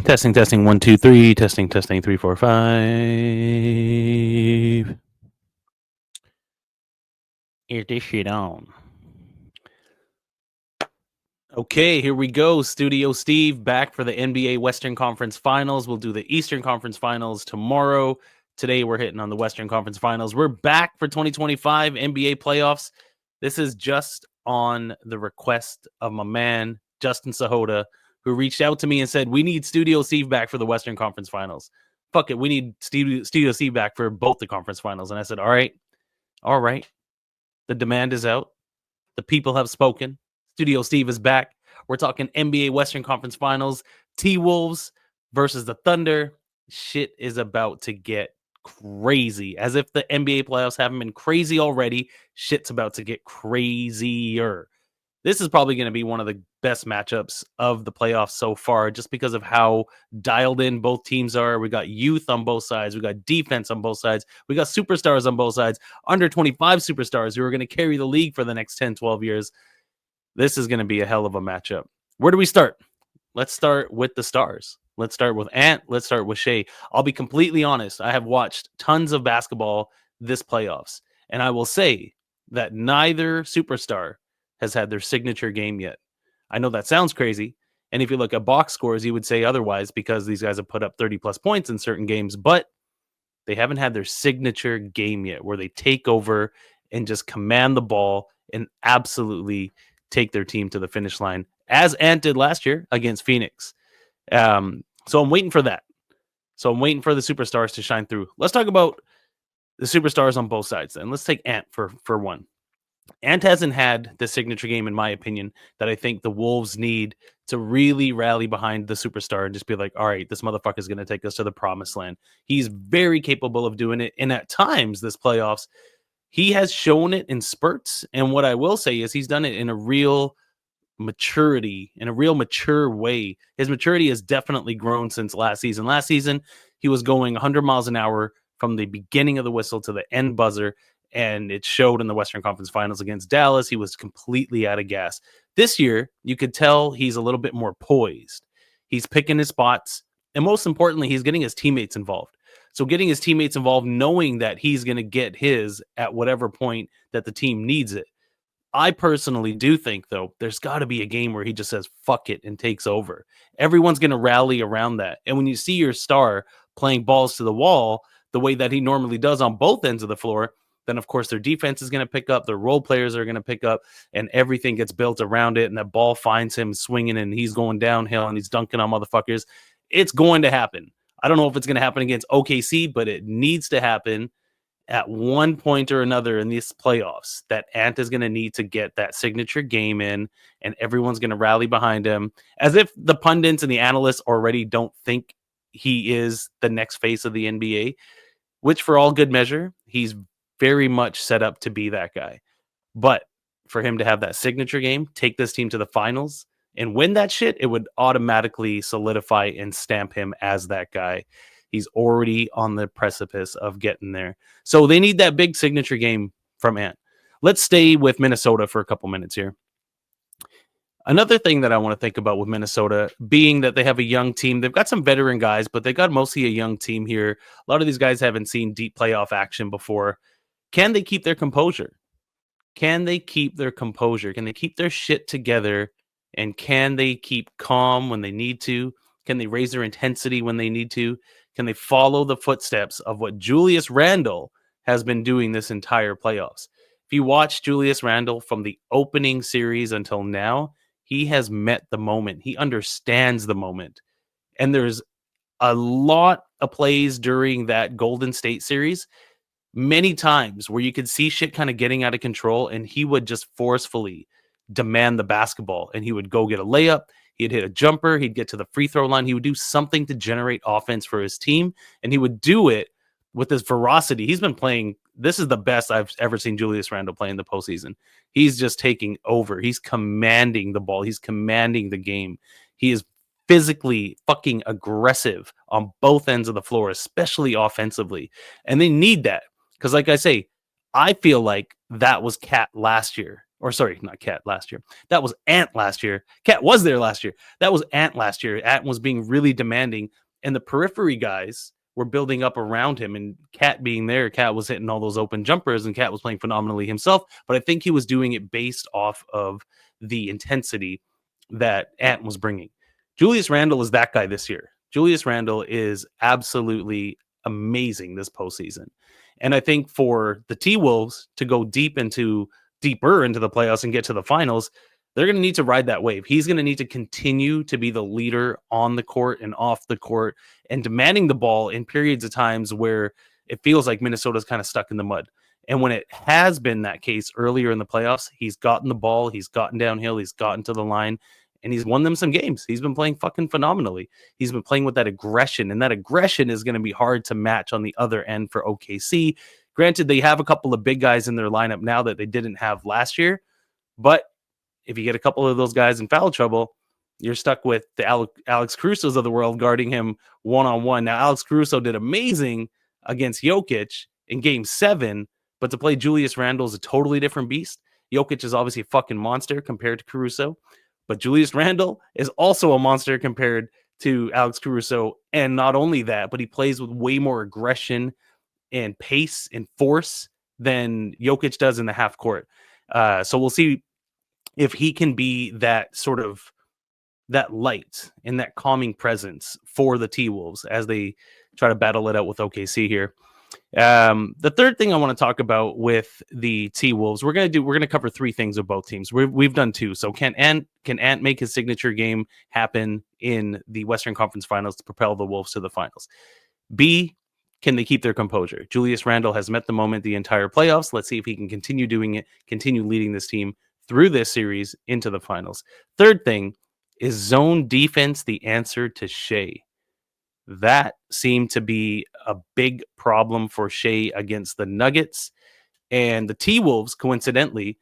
Testing 1 2 3 testing 3 4 5. Is this shit on? Okay, here we go. Studio Steve back for the NBA Western Conference Finals. We'll do the Eastern Conference Finals tomorrow. Today we're hitting on the Western Conference Finals. We're back for 2025 NBA playoffs. This is just on the request of my man Justin Sahota, who reached out to me and said, we need Studio Steve back for the Western Conference Finals. Fuck it, we need Studio Steve back for both the conference finals. And I said, all right. The demand is out. The people have spoken. Studio Steve is back. We're talking NBA Western Conference Finals. T-Wolves versus the Thunder. Shit is about to get crazy. As if the NBA playoffs haven't been crazy already, shit's about to get crazier. This is probably going to be one of the best matchups of the playoffs so far, just because of how dialed in both teams are. We got youth on both sides. We got defense on both sides. We got superstars on both sides, under 25 superstars who are going to carry the league for the next 10, 12 years. This is going to be a hell of a matchup. Where do we start? Let's start with the stars. Let's start with Ant. Let's start with Shea. I'll be completely honest. I have watched tons of basketball this playoffs, and I will say that neither superstar has had their signature game yet. I know that sounds crazy. And if you look at box scores, you would say otherwise because these guys have put up 30 plus points in certain games, but they haven't had their signature game yet where they take over and just command the ball and absolutely take their team to the finish line, as Ant did last year against Phoenix. So I'm waiting for that. So I'm waiting for the superstars to shine through. Let's talk about the superstars on both sides then. Let's take Ant for one. Ant hasn't had the signature game, in my opinion, that I think the Wolves need to really rally behind the superstar and just be like, all right, this motherfucker is going to take us to the promised land. He's very capable of doing it. And at times, this playoffs, he has shown it in spurts. And what I will say is he's done it in a real maturity, in a real mature way. His maturity has definitely grown since last season. Last season, he was going 100 miles an hour from the beginning of the whistle to the end buzzer. And it showed in the Western Conference Finals against Dallas. He was completely out of gas. This year, you could tell he's a little bit more poised. He's picking his spots. And most importantly, he's getting his teammates involved. So getting his teammates involved, knowing that he's going to get his at whatever point that the team needs it. I personally do think, though, there's got to be a game where he just says, fuck it, and takes over. Everyone's going to rally around that. And when you see your star playing balls to the wall the way that he normally does on both ends of the floor, then of course their defense is going to pick up, their role players are going to pick up, and everything gets built around it, and that ball finds him swinging, and he's going downhill, and he's dunking on motherfuckers. It's going to happen. I don't know if it's going to happen against OKC, but it needs to happen at one point or another in these playoffs. That Ant is going to need to get that signature game in, and everyone's going to rally behind him, as if the pundits and the analysts already don't think he is the next face of the NBA, which for all good measure, he's very much set up to be that guy. But for him to have that signature game, take this team to the finals and win that shit, it would automatically solidify and stamp him as that guy. He's already on the precipice of getting there. So they need that big signature game from Ant. Let's stay with Minnesota for a couple minutes here. Another thing that I want to think about with Minnesota, being that they have a young team, they've got some veteran guys, but they got mostly a young team here. A lot of these guys haven't seen deep playoff action before. Can they keep their composure? Can they keep their composure? Can they keep their shit together? And can they keep calm when they need to? Can they raise their intensity when they need to? Can they follow the footsteps of what Julius Randle has been doing this entire playoffs? If you watch Julius Randle from the opening series until now, he has met the moment. He understands the moment. And there's a lot of plays during that Golden State series, many times where you could see shit kind of getting out of control, and he would just forcefully demand the basketball, and he would go get a layup. He'd hit a jumper. He'd get to the free throw line. He would do something to generate offense for his team, and he would do it with his ferocity. He's been playing. This is the best I've ever seen Julius Randle play in the postseason. He's just taking over. He's commanding the ball. He's commanding the game. He is physically fucking aggressive on both ends of the floor, especially offensively. And they need that. Because like I say, I feel like that was Cat last year. or sorry, not Cat last year. That was Ant last year. Cat was there last year. That was Ant last year. Ant was being really demanding, and the periphery guys were building up around him. And Cat being there, Cat was hitting all those open jumpers, and Cat was playing phenomenally himself. But I think he was doing it based off of the intensity that Ant was bringing. Julius Randle is that guy this year. Julius Randle is absolutely amazing this postseason. And I think for the T-Wolves to go deeper into the playoffs and get to the finals, they're going to need to ride that wave. He's going to need to continue to be the leader on the court and off the court and demanding the ball in periods of times where it feels like Minnesota's kind of stuck in the mud. And when it has been that case earlier in the playoffs, he's gotten the ball, he's gotten downhill, he's gotten to the line, and he's won them some games. He's been playing fucking phenomenally. He's been playing with that aggression, and that aggression is going to be hard to match on the other end for OKC. Granted, they have a couple of big guys in their lineup now that they didn't have last year, but if you get a couple of those guys in foul trouble, you're stuck with the Alex Caruso's of the world guarding him one-on-one. Now, Alex Caruso did amazing against Jokic in Game 7, but to play Julius Randle is a totally different beast. Jokic is obviously a fucking monster compared to Caruso, but Julius Randle is also a monster compared to Alex Caruso. And not only that, but he plays with way more aggression and pace and force than Jokic does in the half court. So we'll see if he can be that sort of that light and that calming presence for the T-Wolves as they try to battle it out with OKC here. The third thing I want to talk about with the T-Wolves, we're going to cover three things with both teams. We've done two. So can Ant make his signature game happen in the Western Conference Finals to propel the Wolves to the finals? B, can they keep their composure? Julius Randle has met the moment the entire playoffs. Let's see if he can continue doing it, continue leading this team through this series into the finals. Third thing, is zone defense the answer to Shea? That seemed to be a big problem for Shea against the Nuggets. And the T-Wolves, coincidentally,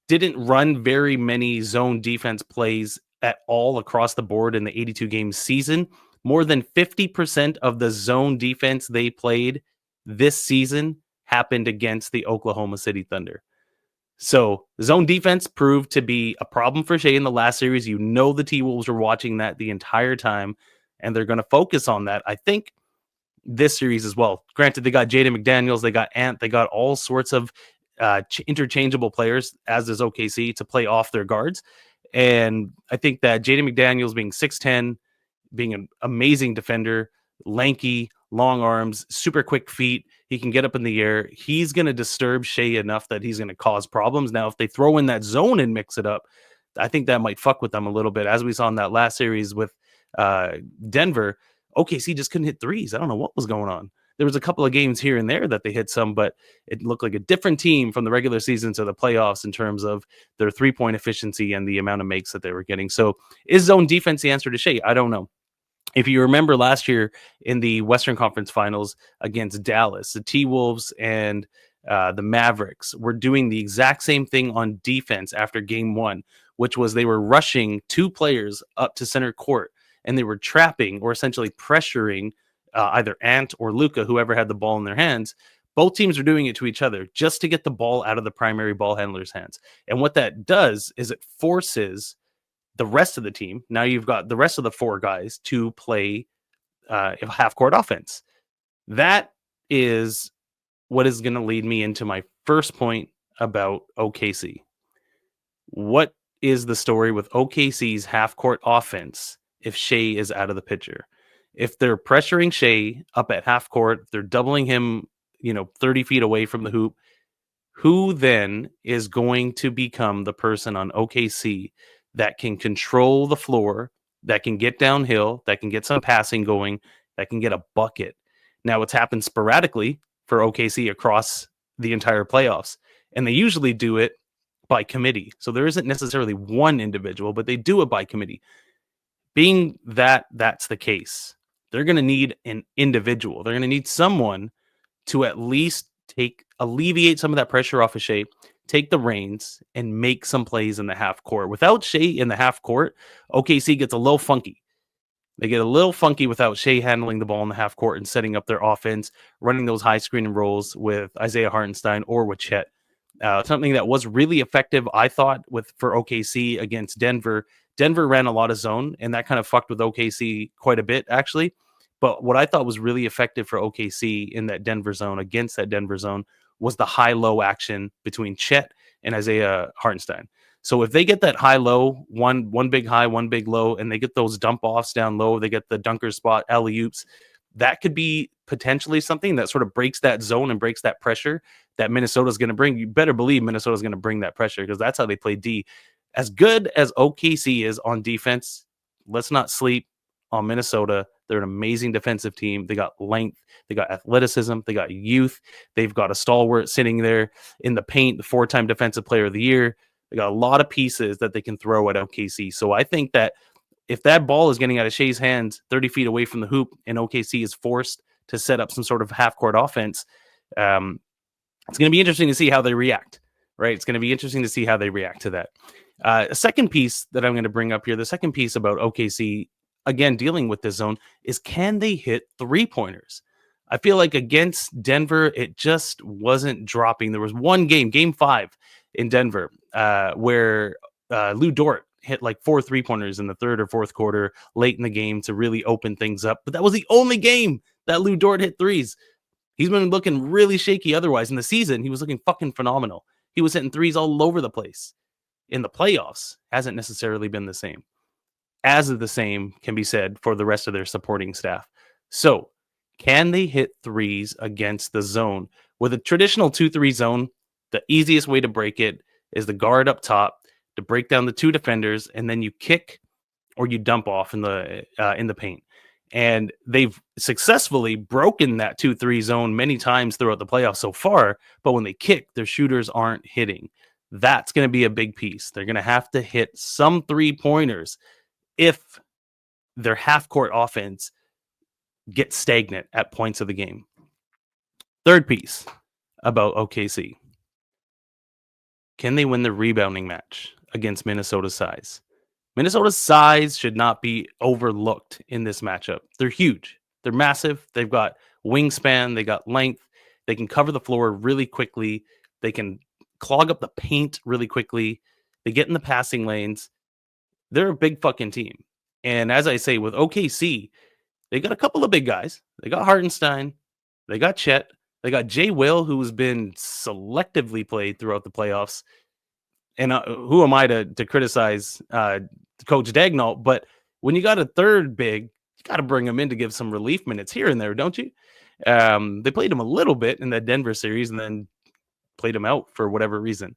didn't run very many zone defense plays at all across the board in the 82-game season. More than 50% of the zone defense they played this season happened against the Oklahoma City Thunder. So zone defense proved to be a problem for Shea in the last series. You know the T-Wolves were watching that the entire time, and they're going to focus on that, I think, this series as well. Granted, they got Jaden McDaniels, they got Ant, they got all sorts of interchangeable players, as does OKC, to play off their guards. And I think that Jaden McDaniels being 6'10", being an amazing defender, lanky, long arms, super quick feet, he can get up in the air. He's going to disturb Shea enough that he's going to cause problems. Now, if they throw in that zone and mix it up, I think that might fuck with them a little bit. As we saw in that last series with Denver, OKC just couldn't hit threes. I don't know what was going on. There was a couple of games here and there that they hit some, but it looked like a different team from the regular season to the playoffs in terms of their three-point efficiency and the amount of makes that they were getting. So is zone defense the answer to Shea? I don't know. If you remember last year in the Western Conference Finals against Dallas, the T-Wolves and the Mavericks were doing the exact same thing on defense after Game 1, which was they were rushing two players up to center court, and they were trapping or essentially pressuring either Ant or Luka, whoever had the ball in their hands. Both teams are doing it to each other just to get the ball out of the primary ball handler's hands. And what that does is it forces the rest of the team, now you've got the rest of the four guys, to play half-court offense. That is what is going to lead me into my first point about OKC. What is the story with OKC's half-court offense if Shea is out of the picture? If they're pressuring Shea up at half-court, they're doubling him, 30 feet away from the hoop, who then is going to become the person on OKC that can control the floor, that can get downhill, that can get some passing going, that can get a bucket? Now, it's happened sporadically for OKC across the entire playoffs, and they usually do it by committee. So there isn't necessarily one individual, but they do it by committee. Being that that's the case, they're going to need an individual. They're going to need someone to at least alleviate some of that pressure off of Shea, take the reins, and make some plays in the half court. Without Shea in the half court, OKC gets a little funky. They get a little funky without Shea handling the ball in the half court and setting up their offense, running those high screen and rolls with Isaiah Hartenstein or with Chet. Something that was really effective, I thought, for OKC against Denver. Denver ran a lot of zone, and that kind of fucked with OKC quite a bit, actually. But what I thought was really effective for OKC in that Denver zone, against that Denver zone, was the high-low action between Chet and Isaiah Hartenstein. So if they get that high-low, one big high, one big low, and they get those dump-offs down low, they get the dunker spot, alley-oops, that could be potentially something that sort of breaks that zone and breaks that pressure that Minnesota's going to bring. You better believe Minnesota's going to bring that pressure, because that's how they play D. As good as OKC is on defense, let's not sleep on Minnesota. They're an amazing defensive team. They got length, they got athleticism, they got youth. They've got a stalwart sitting there in the paint, the 4-time defensive player of the year. They got a lot of pieces that they can throw at OKC. So I think that if that ball is getting out of Shea's hands 30 feet away from the hoop and OKC is forced to set up some sort of half-court offense, it's going to be interesting to see how they react, right? It's going to be interesting to see how they react to that. A second piece that I'm going to bring up here, the second piece about OKC, again, dealing with this zone, is can they hit three-pointers? I feel like against Denver, it just wasn't dropping. There was one game, Game 5 in Denver, where Lou Dort hit like 4 3-pointers in the third or fourth quarter late in the game to really open things up. But that was the only game that Lou Dort hit threes. He's been looking really shaky otherwise. In the season, he was looking fucking phenomenal. He was hitting threes all over the place. In the playoffs, hasn't necessarily been the same. As of the same can be said for the rest of their supporting staff. So, can they hit threes against the zone? With a traditional 2-3 zone, the easiest way to break it is the guard up top to break down the two defenders, and then you kick or you dump off in the paint. And they've successfully broken that 2-3 zone many times throughout the playoffs so far, but when they kick, their shooters aren't hitting. That's going to be a big piece. They're going to have to hit some 3-pointers if their half-court offense gets stagnant at points of the game. Third piece about OKC. Can they win the rebounding match against Minnesota's size? Minnesota's size should not be overlooked in this matchup. They're huge. They're massive. They've got wingspan. They got length. They can cover the floor really quickly. They can clog up the paint really quickly. They get in the passing lanes. They're a big fucking team. And as I say, with OKC, they got a couple of big guys. They got Hartenstein. They got Chet. They got Jay Will, who has been selectively played throughout the playoffs. And who am I to criticize Coach Daignault? But when you got a third big, you got to bring him in to give some relief minutes here and there, don't you? They played him a little bit in that Denver series and then played him out for whatever reason.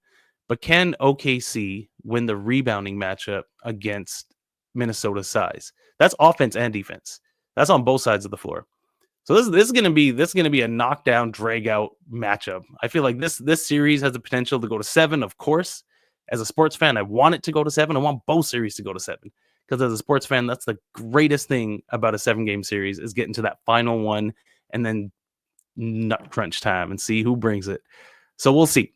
But can OKC win the rebounding matchup against Minnesota's size? That's offense and defense. That's on both sides of the floor. So this is going to be a knockdown, drag out matchup. I feel like this series has the potential to go to 7. Of course, as a sports fan, I want it to go to 7. I want both series to go to 7, because as a sports fan, that's the greatest thing about a 7-game series, is getting to that final one and then nut crunch time and see who brings it. So we'll see.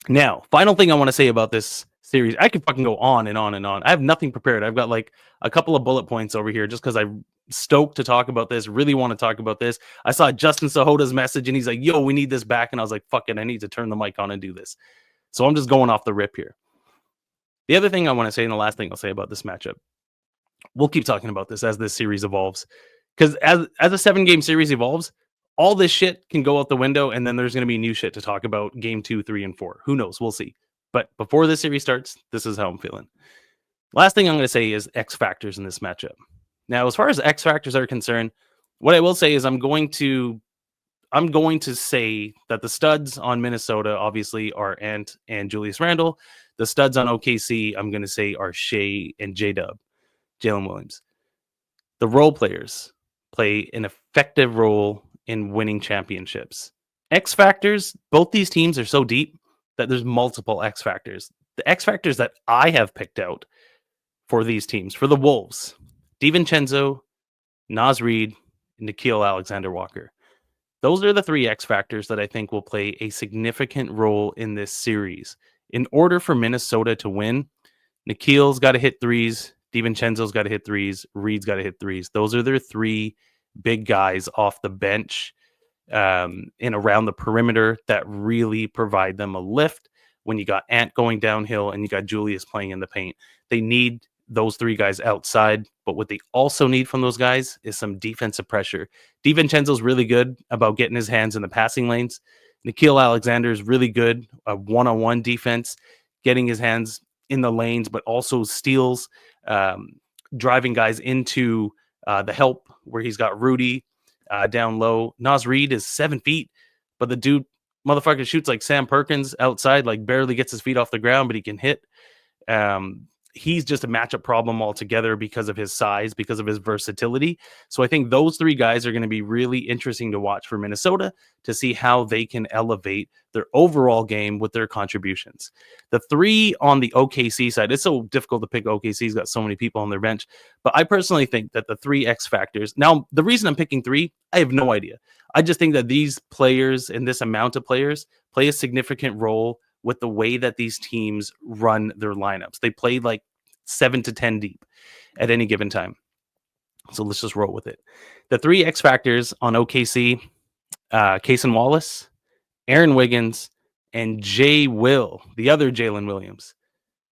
Now, final thing I want to say about this series. I could fucking go on and on and on. I have nothing prepared. I've got like a couple of bullet points over here just because I'm stoked to talk about this, really want to talk about this. I saw Justin Sahota's message and he's like, yo, we need this back. And I was like, fuck it, I need to turn the mic on and do this. So I'm just going off the rip here. The other thing I want to say, and the last thing I'll say about this matchup, we'll keep talking about this as this series evolves. Because as a 7-game series evolves, all this shit can go out the window, and then there's going to be new shit to talk about game 2, 3, and 4. Who knows? We'll see. But before this series starts, this is how I'm feeling. Last thing I'm going to say is X factors in this matchup. Now, as far as X factors are concerned, what I will say is I'm going to say that the studs on Minnesota obviously are Ant and Julius Randle. The studs on OKC, I'm going to say, are Shea and J-Dub, Jalen Williams. The role players play an effective role in winning championships. X factors, both these teams are so deep that there's multiple X factors. The X factors that I have picked out for these teams, for the Wolves, DiVincenzo, Naz Reid, and Nickeil Alexander-Walker. Those are the 3 X factors that I think will play a significant role in this series. In order for Minnesota to win, Nickeil's got to hit threes, DiVincenzo's got to hit threes, Reid's got to hit threes. Those are their 3 big guys off the bench and around the perimeter that really provide them a lift when you got Ant going downhill and you got Julius playing in the paint. They need those three guys outside, but what they also need from those guys is some defensive pressure. DiVincenzo's really good about getting his hands in the passing lanes. Nickeil Alexander is really good at one-on-one defense, getting his hands in the lanes, but also steals, driving guys into the help where he's got Rudy down low. Naz Reid is 7 feet, but the dude motherfucker shoots like Sam Perkins outside, like barely gets his feet off the ground, but he can hit. He's just a matchup problem altogether because of his size, because of his versatility. So I think those three guys are going to be really interesting to watch for Minnesota to see how they can elevate their overall game with their contributions. The three on the OKC side, it's so difficult to pick. OKC's got so many people on their bench, but I personally think that the three X factors. Now, the reason I'm picking three, I have no idea. I just think that these players and this amount of players play a significant role with the way that these teams run their lineups. They play like 7 to 10 deep at any given time. So let's just roll with it. The three X factors on OKC, Cason Wallace, Aaron Wiggins, and Jay Will, the other Jalen Williams.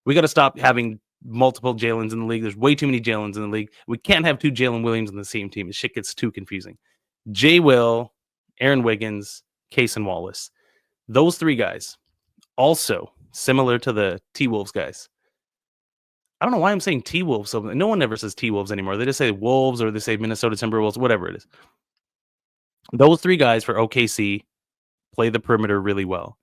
We got to stop having multiple Jalen's in the league. There's way too many Jalen's in the league. We can't have two Jalen Williams on the same team. Shit gets too confusing. Jay Will, Aaron Wiggins, Cason Wallace. Those three guys, also similar to the T-Wolves guys. I don't know why I'm saying T-Wolves. So no one ever says T-Wolves anymore. They just say Wolves or they say Minnesota Timberwolves, whatever it is. Those three guys for OKC play the perimeter really well,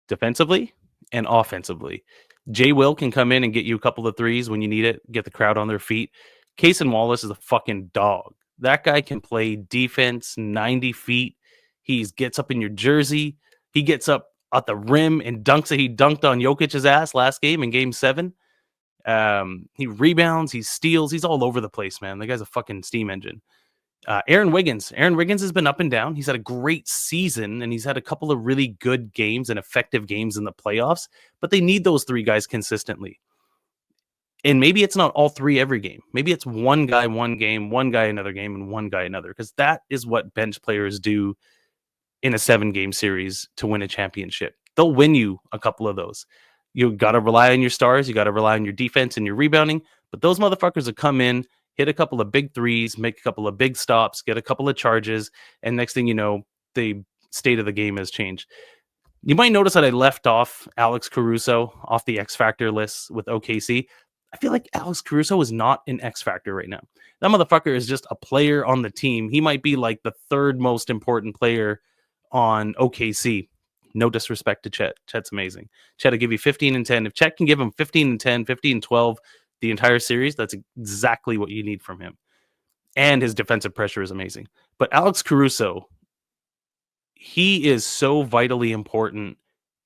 defensively and offensively. Jay Will can come in and get you a couple of threes when you need it, get the crowd on their feet. Cason Wallace is a fucking dog. That guy can play defense 90 feet. He gets up in your jersey. He gets up at the rim and dunks it. He dunked on Jokic's ass last game in game 7. He rebounds, he steals, he's all over the place, man. The guy's a fucking steam engine. Aaron Wiggins has been up and down. He's had a great season and he's had a couple of really good games and effective games in the playoffs, but they need those three guys consistently. And maybe it's not all three every game. Maybe it's one guy one game, one guy another game, and one guy another, because that is what bench players do in a 7-game series to win a championship. They'll win you a couple of those. You got to rely on your stars. You got to rely on your defense and your rebounding. But those motherfuckers that come in, hit a couple of big threes, make a couple of big stops, get a couple of charges, and next thing you know, the state of the game has changed. You might notice that I left off Alex Caruso off the X Factor list with OKC. I feel like Alex Caruso is not an X Factor right now. That motherfucker is just a player on the team. He might be like the third most important player on OKC. No disrespect to Chet. Chet's amazing. Chet will give you 15 and 10. If Chet can give him 15 and 10, 15 and 12 the entire series, that's exactly what you need from him. And his defensive pressure is amazing. But Alex Caruso, he is so vitally important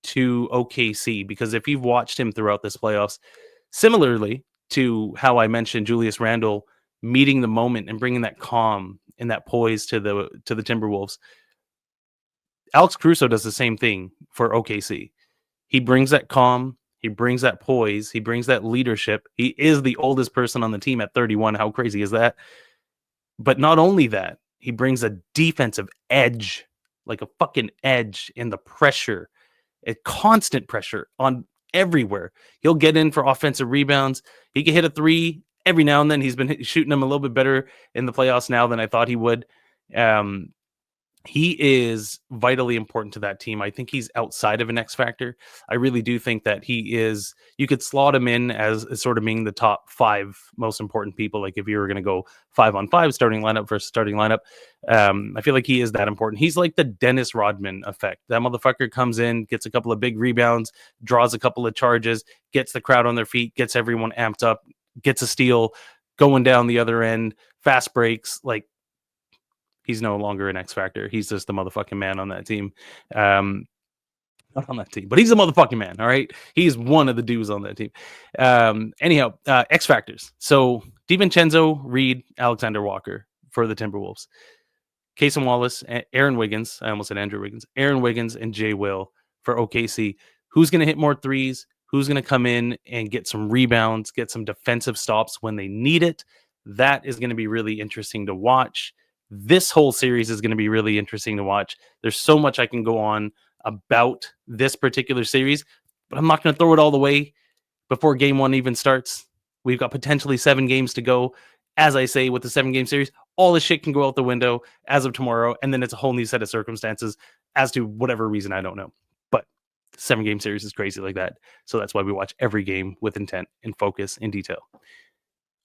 to OKC because if you've watched him throughout this playoffs, similarly to how I mentioned Julius Randle meeting the moment and bringing that calm and that poise to the Timberwolves, Alex Caruso does the same thing for OKC. He brings that calm. He brings that poise. He brings that leadership. He is the oldest person on the team at 31. How crazy is that? But not only that, he brings a defensive edge, like a fucking edge in the pressure, a constant pressure on everywhere. He'll get in for offensive rebounds. He can hit a three every now and then. He's been shooting them a little bit better in the playoffs now than I thought he would. He is vitally important to that team. I think he's outside of an X factor. I really do think that he is, you could slot him in as sort of being the top 5 most important people. Like if you were going to go 5-on-5 starting lineup versus starting lineup, I feel like he is that important. He's like the Dennis Rodman effect. That motherfucker comes in, gets a couple of big rebounds, draws a couple of charges, gets the crowd on their feet, gets everyone amped up, gets a steal, going down the other end, fast breaks, like, he's no longer an X factor. He's just the motherfucking man on that team. Not on that team, but he's a motherfucking man. All right. He's one of the dudes on that team. Anyhow, X factors. So DiVincenzo, Reed, Alexander Walker for the Timberwolves. Cason Wallace, Aaron Wiggins. I almost said Andrew Wiggins. Aaron Wiggins and Jay Will for OKC. Who's going to hit more threes? Who's going to come in and get some rebounds, get some defensive stops when they need it? That is going to be really interesting to watch. This whole series is going to be really interesting to watch. There's so much I can go on about this particular series. but I'm not going to throw it all the way before game one even starts. We've got potentially 7 games to go. As I say, with the 7-game series, all this shit can go out the window as of tomorrow, and then it's a whole new set of circumstances as to whatever reason I don't know. But the 7-game series is crazy like that. So that's why we watch every game with intent and focus in detail.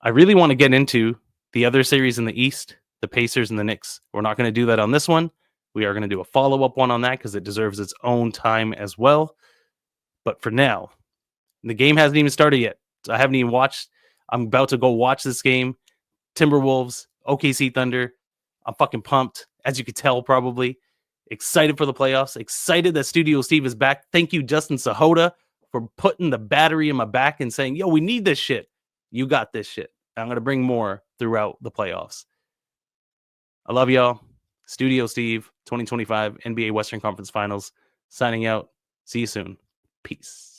I really want to get into the other series in the East, the Pacers and the Knicks. We're not going to do that on this one. We are going to do a follow-up one on that because it deserves its own time as well. But for now, the game hasn't even started yet. So I haven't even watched. I'm about to go watch this game. Timberwolves, OKC Thunder. I'm fucking pumped, as you could tell, probably. Excited for the playoffs. Excited that Studio Steve is back. Thank you, Justin Sahota, for putting the battery in my back and saying, yo, we need this shit. You got this shit. I'm going to bring more throughout the playoffs. I love y'all. Studio Steve, 2025 NBA Western Conference Finals. Signing out. See you soon. Peace.